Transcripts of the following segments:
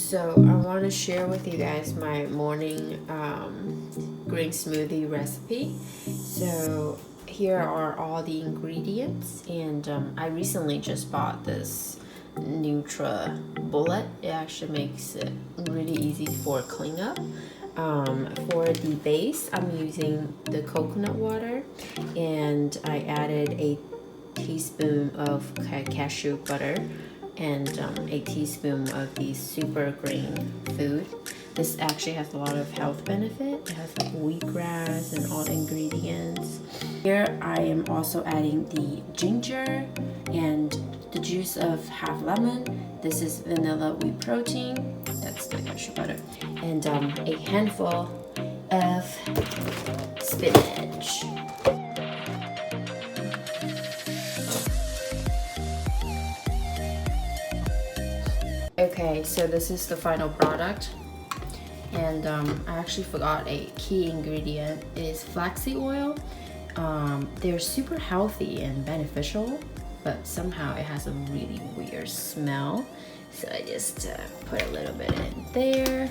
So I want to share with you guys my morning green smoothie recipe. So here are all the ingredients, and I recently just bought this Nutra bullet. It actually makes it really easy for cleanup. For the base, I'm using the coconut water, and I added a teaspoon of cashew butter and a teaspoon of the super green food. This actually has a lot of health benefit. It has like wheatgrass and all the ingredients. Here I am also adding the ginger and the juice of half lemon. This is vanilla wheat protein. That's the cashew butter. And a handful of spinach. Okay, so this is the final product, and I actually forgot a key ingredient is flaxseed oil. They're super healthy and beneficial, but somehow it has a really weird smell, so I just put a little bit in there.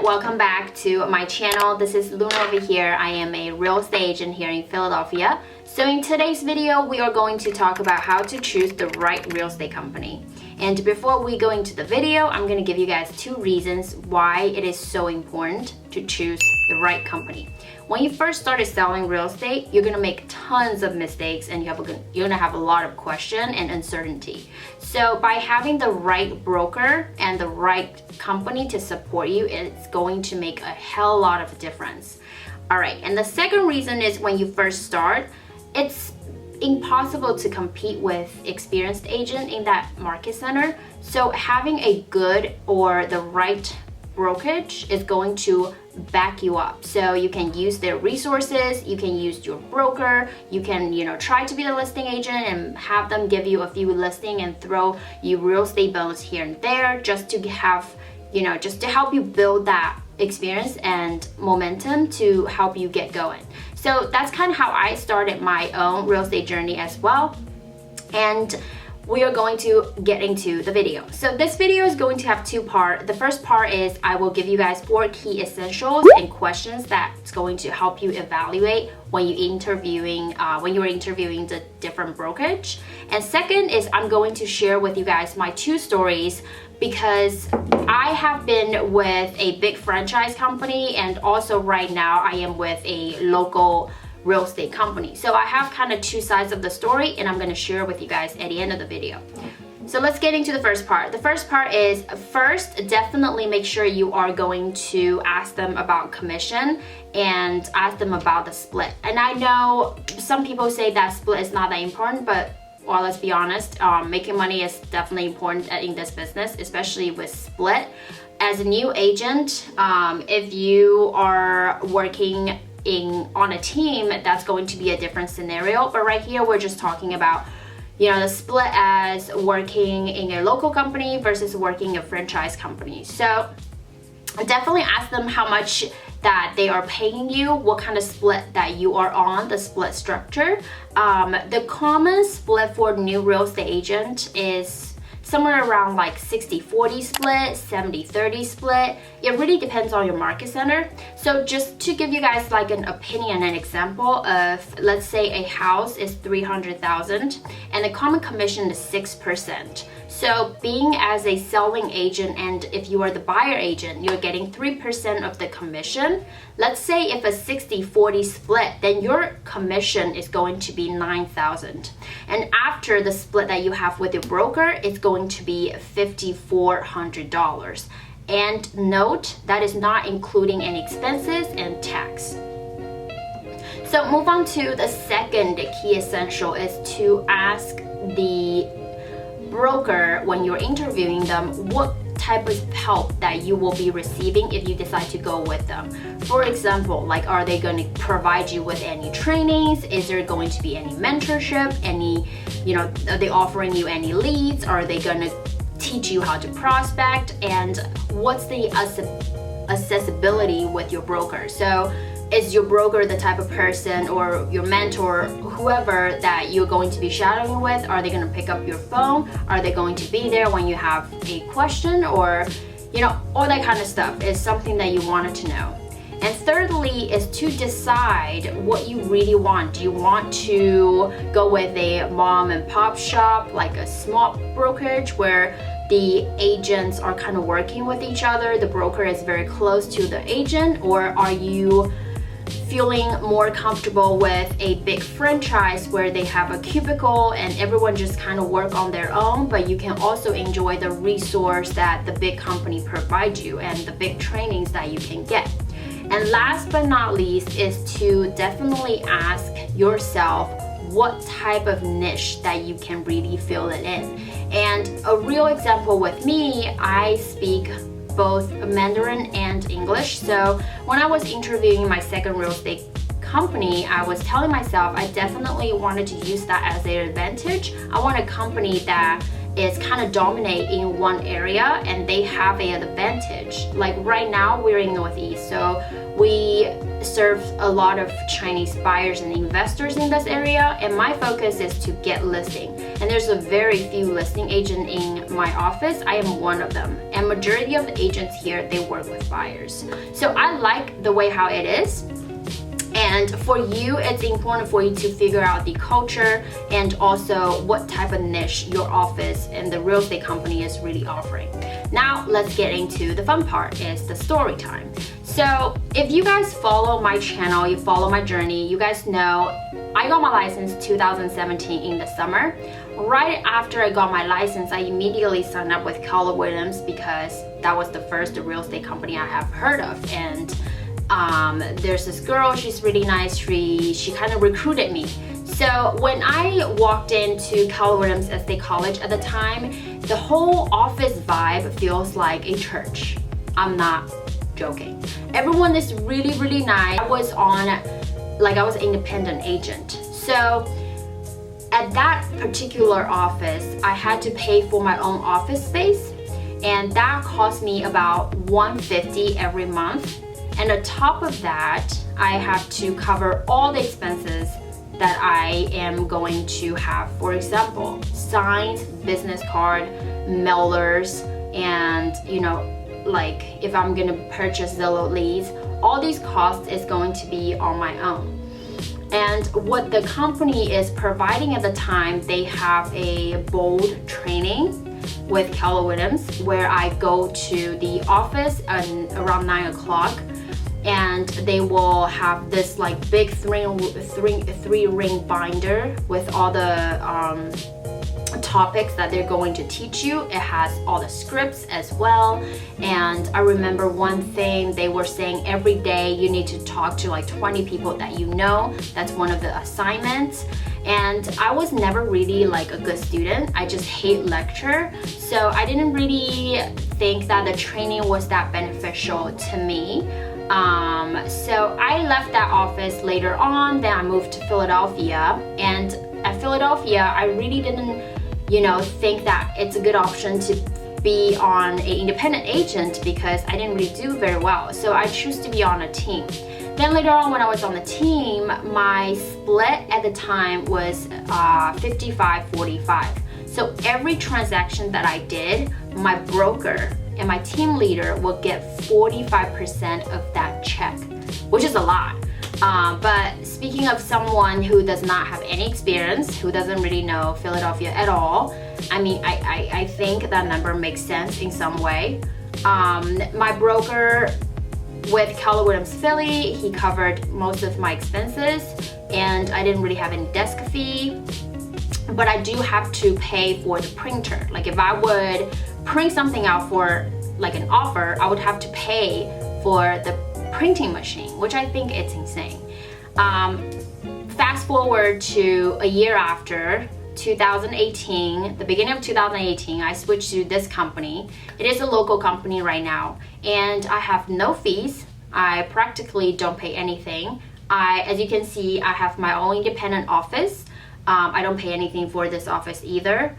Welcome back to my channel. This is Luna over here. I am a real estate agent here in Philadelphia. So in today's video, we are going to talk about how to choose the right real estate company. And before we go into the video, I'm going to give you guys 2 reasons why it is so important to choose the right company. When you first started selling real estate, you're going to make tons of mistakes, and you're going to have a lot of question and uncertainty. So by having the right broker and the right company to support you, it's going to make a hell lot of difference. All right, and the second reason is when you first start, it's impossible to compete with experienced agent in that market center. So having a good or the right brokerage is going to back you up. So you can use their resources, you can use your broker, you can, try to be the listing agent and have them give you a few listing and throw you real estate bonus here and there just to have, just to help you build that experience and momentum to help you get going. So that's kind of how I started my own real estate journey as well. And we are going to get into the video. So this video is going to have 2 parts. The first part is I will give you guys 4 key essentials and questions that's going to help you evaluate when you're interviewing the different brokerage. And second is I'm going to share with you guys my 2 stories, because I have been with a big franchise company, and also right now I am with a local real estate company. So I have kind of 2 sides of the story, and I'm going to share with you guys at the end of the video. So let's get into the first part. The first part is, first, definitely make sure you are going to ask them about commission and ask them about the split. And I know some people say that split is not that important, but well, let's be honest, making money is definitely important in this business, especially with split. As a new agent, if you are working on a team, that's going to be a different scenario. But right here, we're just talking about, the split as working in a local company versus working in a franchise company. So definitely ask them how much that they are paying you, what kind of split that you are on, the split structure. The common split for new real estate agent is somewhere around like 60-40 split, 70-30 split. It really depends on your market center. So just to give you guys like an opinion, an example of, let's say a house is $300,000 and the common commission is 6%. So being as a selling agent, and if you are the buyer agent, you're getting 3% of the commission. Let's say if a 60-40 split, then your commission is going to be $9,000. And after the split that you have with your broker, it's going to be $5,400. And note, that is not including any expenses and tax. So move on to the second key essential is to ask the broker when you're interviewing them what type of help that you will be receiving if you decide to go with them. For example, like, are they going to provide you with any trainings? Is there going to be any mentorship? Are they offering you any leads? Are they going to teach you how to prospect and what's the accessibility with your broker. So is your broker the type of person, or your mentor, whoever that you're going to be shadowing with, are they going to pick up your phone? Are they going to be there when you have a question? Or all that kind of stuff is something that you wanted to know. And thirdly is to decide what you really want. Do you want to go with a mom and pop shop, like a small brokerage where the agents are kind of working with each other, the broker is very close to the agent? Or are you feeling more comfortable with a big franchise where they have a cubicle and everyone just kind of work on their own, but you can also enjoy the resource that the big company provides you and the big trainings that you can get? And last but not least is to definitely ask yourself what type of niche that you can really fill it in. And a real example with me, I speak both Mandarin and English. So when I was interviewing my second real estate company, I was telling myself I definitely wanted to use that as an advantage. I want a company that is kind of dominate in one area and they have an advantage. Like right now we're in Northeast, so we serve a lot of Chinese buyers and investors in this area, and my focus is to get listing. And there's a very few listing agent in my office. I am one of them, and majority of the agents here, they work with buyers. So I like the way how it is. And for you, it's important for you to figure out the culture and also what type of niche your office and the real estate company is really offering. Now let's get into the fun part, is the story time. So if you guys follow my channel, you follow my journey, you guys know I got my license 2017 in the summer. Right after I got my license, I immediately signed up with Keller Williams because that was the first real estate company I have heard of. And there's this girl, she's really nice, she kind of recruited me. So when I walked into Keller Williams Estate College at the time, the whole office vibe feels like a church. I'm not joking. Everyone is really, really nice. I was an independent agent. So at that particular office, I had to pay for my own office space, and that cost me about $150 every month. And on top of that, I have to cover all the expenses that I am going to have. For example, signs, business card, mailers, and like if I'm gonna purchase Zillow leads, all these costs is going to be on my own. And what the company is providing at the time, they have a bold training with Keller Williams where I go to the office around 9 o'clock, and they will have this like big three ring binder with all the topics that they're going to teach you. It has all the scripts as well. And I remember one thing they were saying, every day you need to talk to like 20 people that you know. That's one of the assignments. And I was never really like a good student. I just hate lecture. So I didn't really think that the training was that beneficial to me. So I left that office later on. Then I moved to Philadelphia, and at Philadelphia I really didn't think that it's a good option to be on an independent agent because I didn't really do very well. So I chose to be on a team. Then later on when I was on the team, my split at the time was 55-45. So every transaction that I did, my broker and my team leader will get 45% of that check, which is a lot. But speaking of someone who does not have any experience, who doesn't really know Philadelphia at all, I mean, I think that number makes sense in some way. My broker with Keller Williams Philly, he covered most of my expenses, and I didn't really have any desk fee. But I do have to pay for the printer. Like if I would print something out for like an offer, I would have to pay for the printing machine, which I think it's insane. Fast forward to a year after, 2018, the beginning of 2018, I switched to this company. It is a local company right now, and I have no fees. I practically don't pay anything. As you can see, I have my own independent office. I don't pay anything for this office either.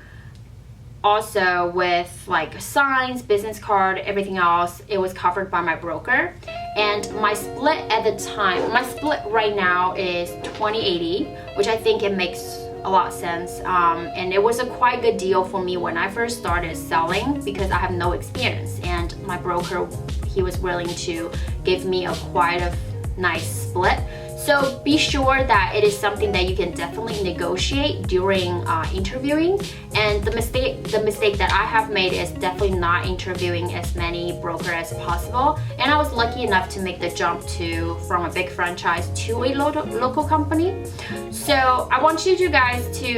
also with like signs, business card, everything else, it was covered by my broker. And my split at the time, my split right now is 20/80, which I think it makes a lot of sense. And it was a quite good deal for me when I first started selling because I have no experience, and my broker, he was willing to give me a quite a nice split. So be sure that it is something that you can definitely negotiate during interviewing. And the mistake that I have made is definitely not interviewing as many brokers as possible. And I was lucky enough to make the jump from a big franchise to a local company. So I want you guys to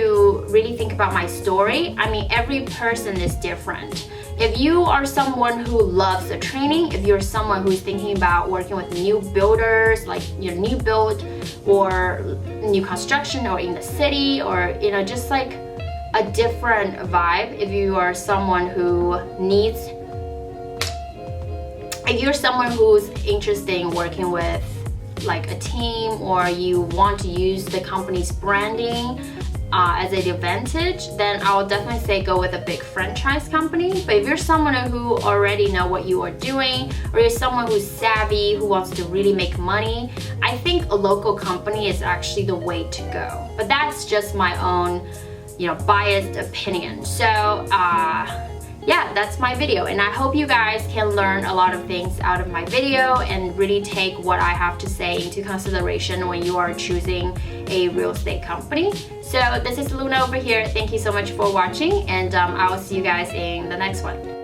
really think about my story. I mean, every person is different. If you are someone who loves the training, if you're someone who's thinking about working with new builders, like your new build or new construction or in the city, or just like a different vibe, if you are someone if you're someone who's interested in working with like a team, or you want to use the company's branding as an advantage, then I would definitely say go with a big franchise company. But if you're someone who already know what you are doing, or you're someone who's savvy, who wants to really make money, I think a local company is actually the way to go. But that's just my own, biased opinion. So yeah, that's my video, and I hope you guys can learn a lot of things out of my video and really take what I have to say into consideration when you are choosing a real estate company. So this is Luna over here. Thank you so much for watching, and I will see you guys in the next one.